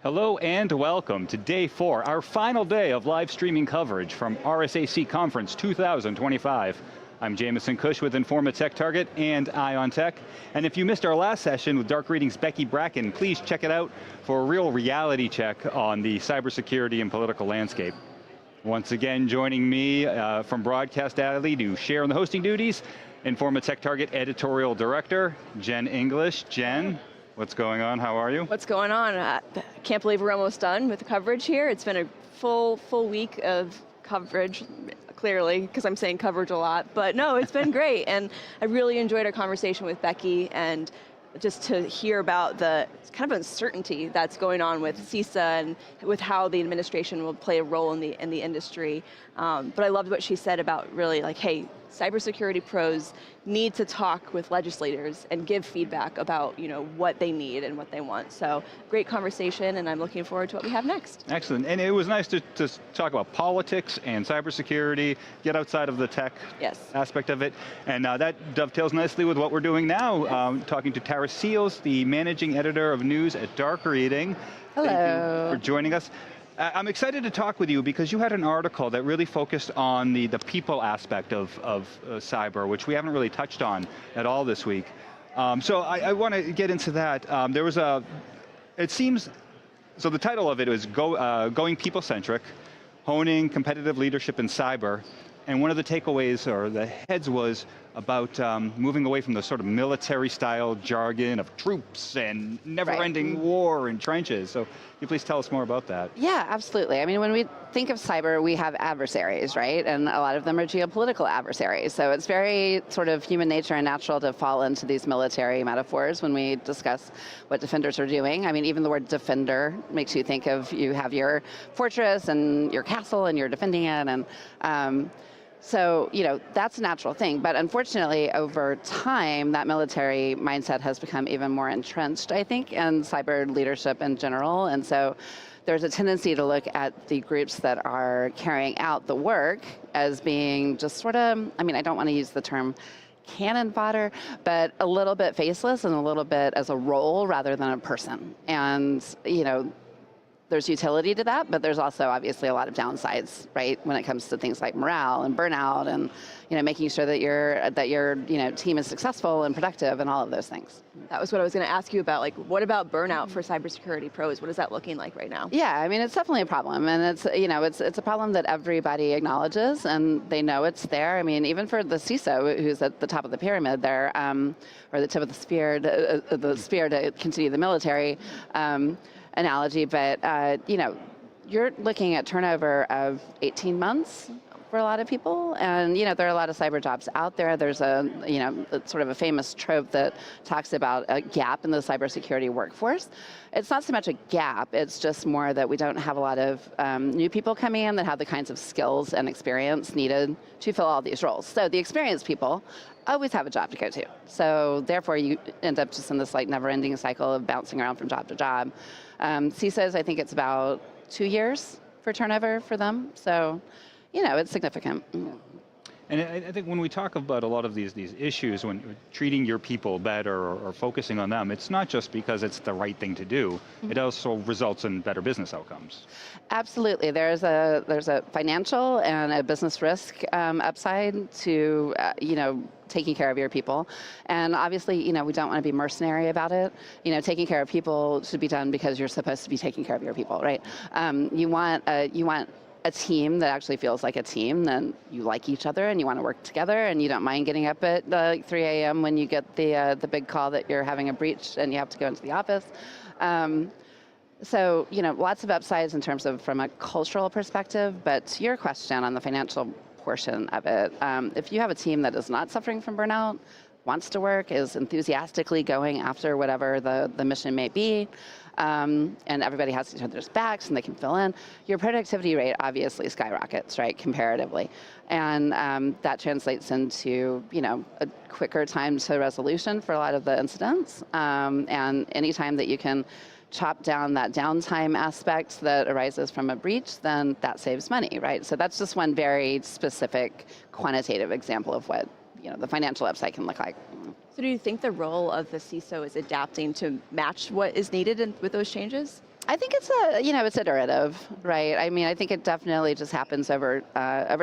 Hello and welcome to day 4, our final day of live streaming coverage from RSAC Conference 2025. I'm Jameson Cush with Informa Tech Target and Ion Tech. And if you missed our last session with Dark Reading's Becky Bracken, please check it out for a real reality check on the cybersecurity and political landscape. Once again, joining me from Broadcast Alley to share in the hosting duties, Informa Tech Target Editorial Director, Jen English. Jen, what's going on? How are you? What's going on? I can't believe we're almost done with the coverage here. It's been a full week of coverage, clearly, because I'm saying coverage a lot. But no, it's been great. And I really enjoyed our conversation with Becky, and just to hear about the kind of uncertainty that's going on with CISA and with how the administration will play a role in the industry. But I loved what she said about really like, hey, cybersecurity pros need to talk with legislators and give feedback about what they need and what they want. So great conversation, and I'm looking forward to what we have next. Excellent, and it was nice to talk about politics and cybersecurity, get outside of the tech aspect of it, and that dovetails nicely with what we're doing now, talking to Tara Seals, the managing editor of news at Dark Reading. Hello. Thank you for joining us. I'm excited to talk with you because you had an article that really focused on the people aspect of cyber, which we haven't really touched on at all this week. So I want to get into that. There was it seems, so the title of it was Going People-Centric, Honing Competitive Leadership in Cyber. And one of the takeaways, or the heads, was about moving away from the sort of military-style jargon of troops and never-ending war and trenches. So can you please tell us more about that? Yeah, absolutely. I mean, when we think of cyber, we have adversaries, right? And a lot of them are geopolitical adversaries. So it's very sort of human nature and natural to fall into these military metaphors when we discuss what defenders are doing. I mean, even the word defender makes you think of, you have your fortress and your castle and you're defending it. And so, that's a natural thing. But unfortunately, over time, that military mindset has become even more entrenched, I think, in cyber leadership in general. And so there's a tendency to look at the groups that are carrying out the work as being just sort of, I mean, I don't want to use the term cannon fodder, but a little bit faceless and a little bit as a role rather than a person. And, there's utility to that, but there's also obviously a lot of downsides, right? When it comes to things like morale and burnout and making sure that your team is successful and productive and all of those things. That was what I was going to ask you about. Like, what about burnout for cybersecurity pros? What is that looking like right now? Yeah, I mean, it's definitely a problem, and it's a problem that everybody acknowledges, and they know it's there. I mean, even for the CISO, who's at the top of the pyramid there, or the tip of the spear to continue the military analogy, but you're looking at turnover of 18 months for a lot of people, and there are a lot of cyber jobs out there. There's a sort of a famous trope that talks about a gap in the cybersecurity workforce. It's not so much a gap, it's just more that we don't have a lot of new people coming in that have the kinds of skills and experience needed to fill all these roles. So the experienced people always have a job to go to. So therefore you end up just in this like never-ending cycle of bouncing around from job to job. CISOs, I think it's about 2 years for turnover for them. So, it's significant. And I think when we talk about a lot of these issues, when treating your people better or focusing on them, it's not just because it's the right thing to do. It also results in better business outcomes. Absolutely. There's a financial and a business risk upside to taking care of your people. And obviously, we don't want to be mercenary about it. Taking care of people should be done because you're supposed to be taking care of your people, right? You want a team that actually feels like a team, then you like each other and you want to work together and you don't mind getting up at 3 a.m. when you get the big call that you're having a breach and you have to go into the office. So, lots of upsides in terms of from a cultural perspective, but to your question on the financial portion of it, if you have a team that is not suffering from burnout, wants to work, is enthusiastically going after whatever the mission may be, and everybody has each other's backs and they can fill in, your productivity rate obviously skyrockets, right, comparatively. And that translates into, a quicker time to resolution for a lot of the incidents. And any time that you can chop down that downtime aspect that arises from a breach, then that saves money, right? So that's just one very specific quantitative example of what the financial upside can look like. So do you think the role of the CISO is adapting to match what is needed with those changes? I think it's it's iterative, right? I mean, I think it definitely just happens over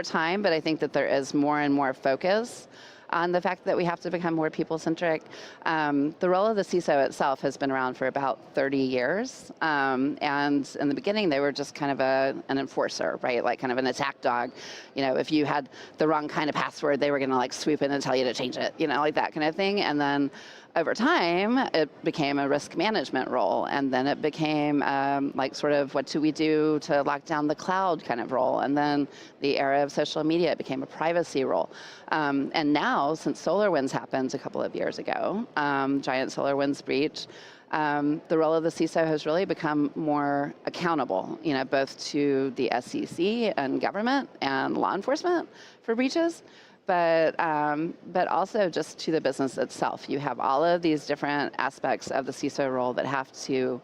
time, but I think that there is more and more focus on the fact that we have to become more people-centric. The role of the CISO itself has been around for about 30 years. And in the beginning, they were just kind of an enforcer, right? Like kind of an attack dog. If you had the wrong kind of password, they were going to like swoop in and tell you to change it, like that kind of thing. And then over time, it became a risk management role, and then it became like sort of what do we do to lock down the cloud kind of role, and then the era of social media, it became a privacy role. And now, since SolarWinds happened a couple of years ago, giant SolarWinds breach, the role of the CISO has really become more accountable, both to the SEC and government and law enforcement for breaches, but also just to the business itself. You have all of these different aspects of the CISO role that have to,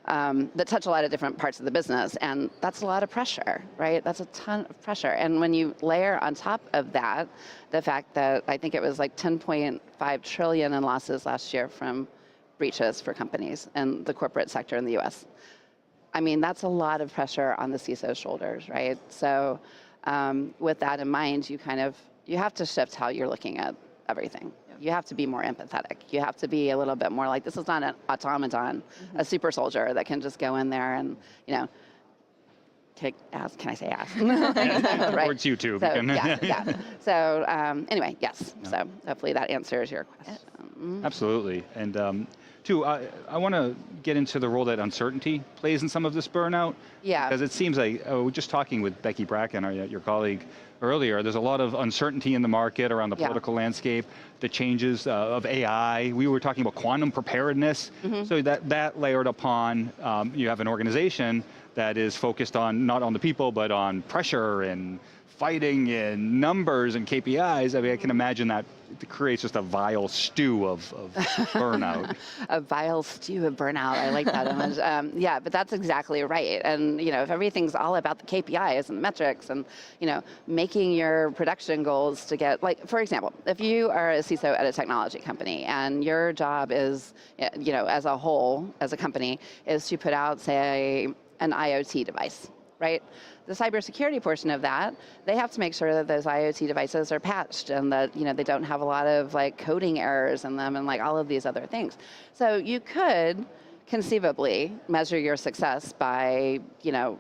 that touch a lot of different parts of the business, and that's a lot of pressure, right? That's a ton of pressure. And when you layer on top of that, the fact that I think it was like 10.5 trillion in losses last year from breaches for companies and the corporate sector in the US. I mean, that's a lot of pressure on the CISO's shoulders, right? So with that in mind, you have to shift how you're looking at everything. You have to be more empathetic. You have to be a little bit more like, this is not an automaton, a super soldier that can just go in there and, kick ass. Can I say ass? Right. Towards you too. So, yeah. So anyway, yes. Yeah. So hopefully that answers your question. Absolutely. And two, I want to get into the role that uncertainty plays in some of this burnout. Yeah. Because it seems like, we're just talking with Becky Bracken, your colleague, earlier, there's a lot of uncertainty in the market around the political landscape, the changes of AI. We were talking about quantum preparedness. So that layered upon, you have an organization that is focused on, not on the people, but on pressure and fighting and numbers and KPIs. I mean, I can imagine that it creates just a vile stew of burnout. A vile stew of burnout. I like that image. Yeah, but that's exactly right. And if everything's all about the KPIs and the metrics and making your production goals to get, like, for example, if you are a CISO at a technology company and your job is, as a whole, as a company, is to put out, say, an IoT device, right? The cybersecurity portion of that, they have to make sure that those IoT devices are patched and that they don't have a lot of like coding errors in them and like all of these other things. So you could conceivably measure your success by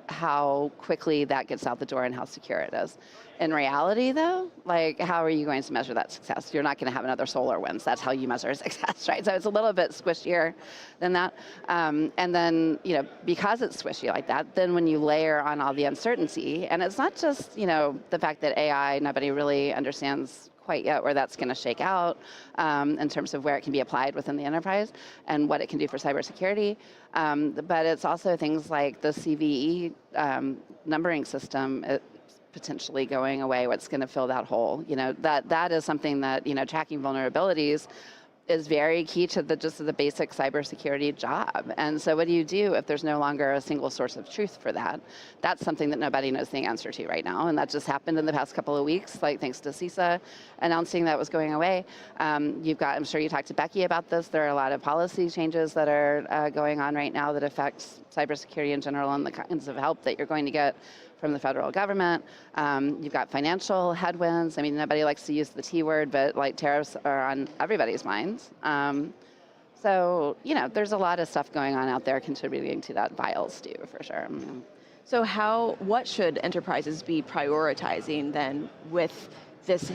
how quickly that gets out the door and how secure it is. In reality, though, like how are you going to measure that success? You're not going to have another SolarWinds. That's how you measure success, right? So it's a little bit squishier than that. And then because it's squishy like that, then when you layer on all the uncertainty, and it's not just the fact that AI, nobody really understands quite yet where that's going to shake out in terms of where it can be applied within the enterprise and what it can do for cybersecurity. But it's also things like the CVE numbering system potentially going away, what's going to fill that hole. That is something that, tracking vulnerabilities is very key to the basic cybersecurity job. And so what do you do if there's no longer a single source of truth for that? That's something that nobody knows the answer to right now. And that just happened in the past couple of weeks, like thanks to CISA announcing that was going away. I'm sure you talked to Becky about this. There are a lot of policy changes that are going on right now that affect cybersecurity in general and the kinds of help that you're going to get from the federal government. You've got financial headwinds. I mean, nobody likes to use the T word, but like tariffs are on everybody's minds. So, there's a lot of stuff going on out there contributing to that vile stew for sure. So what should enterprises be prioritizing then with this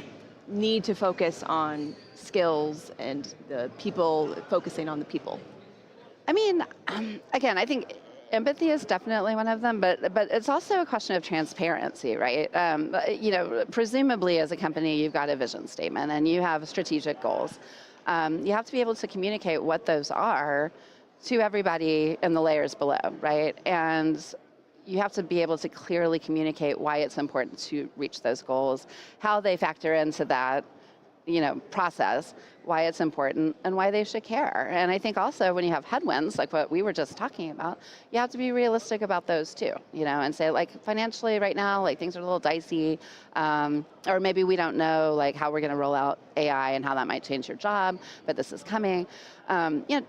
need to focus on skills and the people, focusing on the people? I mean, again, I think empathy is definitely one of them, but it's also a question of transparency, right? Presumably as a company, you've got a vision statement and you have strategic goals. You have to be able to communicate what those are to everybody in the layers below, right? And you have to be able to clearly communicate why it's important to reach those goals, how they factor into that process, why it's important, and why they should care. And I think also when you have headwinds, like what we were just talking about, you have to be realistic about those too, and say like financially right now, like things are a little dicey, or maybe we don't know like how we're going to roll out AI and how that might change your job, but this is coming.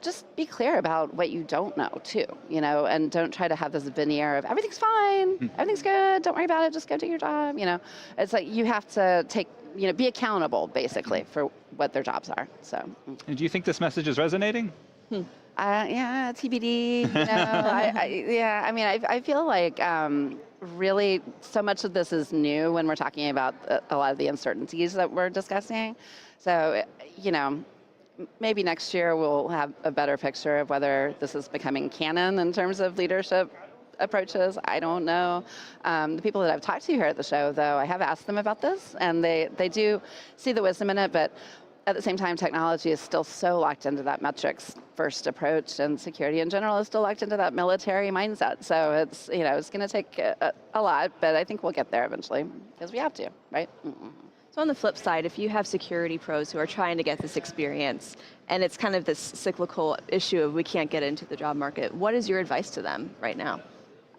Just be clear about what you don't know too, and don't try to have this veneer of everything's fine, everything's good, don't worry about it, just go do your job. It's like you have to be accountable basically for what their jobs are. So. And do you think this message is resonating? Yeah, TBD. I feel like really so much of this is new when we're talking about a lot of the uncertainties that we're discussing. So, maybe next year we'll have a better picture of whether this is becoming canon in terms of leadership approaches. I don't know. The people that I've talked to here at the show, though, I have asked them about this, and they do see the wisdom in it, but at the same time, technology is still so locked into that metrics-first approach, and security in general is still locked into that military mindset. So it's it's going to take a lot, but I think we'll get there eventually because we have to, right? So on the flip side, if you have security pros who are trying to get this experience, and it's kind of this cyclical issue of we can't get into the job market, what is your advice to them right now?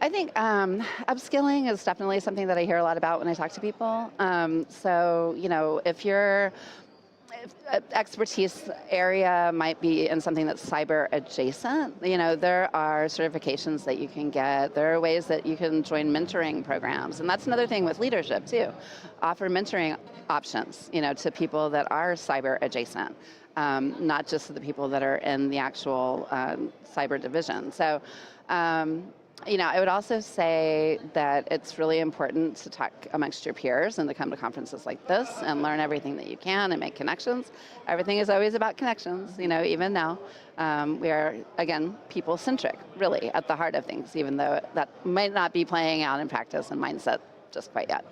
I think upskilling is definitely something that I hear a lot about when I talk to people. If your expertise area might be in something that's cyber adjacent, there are certifications that you can get. There are ways that you can join mentoring programs. And that's another thing with leadership too. Offer mentoring options, to people that are cyber adjacent, not just to the people that are in the actual cyber division. So, I would also say that it's really important to talk amongst your peers and to come to conferences like this and learn everything that you can and make connections. Everything is always about connections, even now. We are, again, people-centric, really, at the heart of things, even though that might not be playing out in practice and mindset just quite yet.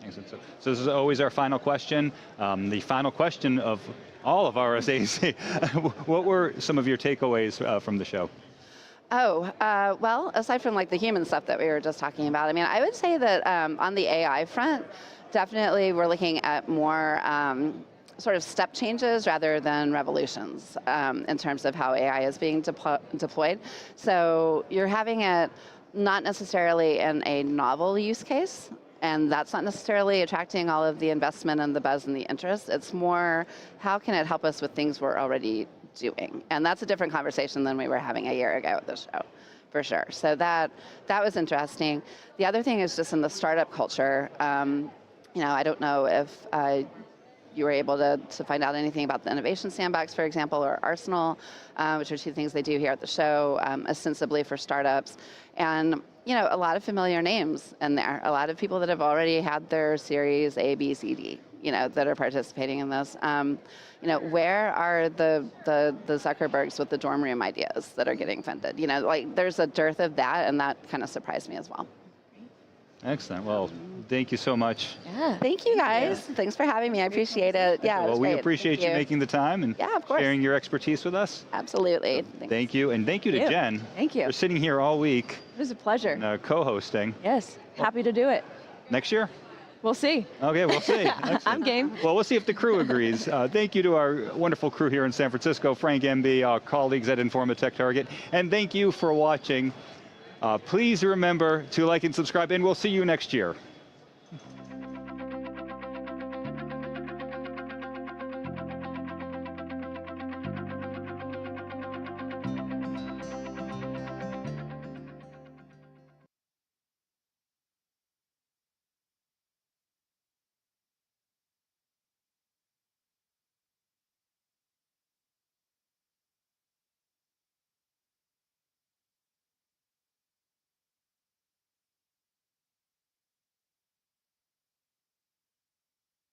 Excellent. So this is always our final question. The final question of all of RSAC. What were some of your takeaways from the show? Well, aside from like the human stuff that we were just talking about, I would say that on the AI front, definitely we're looking at more sort of step changes rather than revolutions in terms of how AI is being deployed. So you're having it not necessarily in a novel use case, and that's not necessarily attracting all of the investment and the buzz and the interest. It's more, how can it help us with things we're already doing? And that's a different conversation than we were having a year ago at the show, for sure. So that was interesting. The other thing is just in the startup culture, I don't know if you were able to find out anything about the Innovation Sandbox, for example, or Arsenal, which are two things they do here at the show, ostensibly for startups. And a lot of familiar names in there, a lot of people that have already had their series A, B, C, D, that are participating in this. Where are the Zuckerbergs with the dorm room ideas that are getting funded? There's a dearth of that, and that kind of surprised me as well. Excellent. Well, thank you so much. Yeah. Thank you, guys. Thanks for having me. I appreciate it. Yeah. Well, we appreciate you making the time and sharing your expertise with us. Absolutely. Thank you. And thank you to Jen. Thank you. For sitting here all week. It was a pleasure. And co-hosting. Yes. Happy to do it. Next year? We'll see. Okay, we'll see. I'm game. Well, we'll see if the crew agrees. Thank you to our wonderful crew here in San Francisco, Frank Emby, our colleagues at Informa Tech Target, and thank you for watching. Please remember to like and subscribe, and we'll see you next year.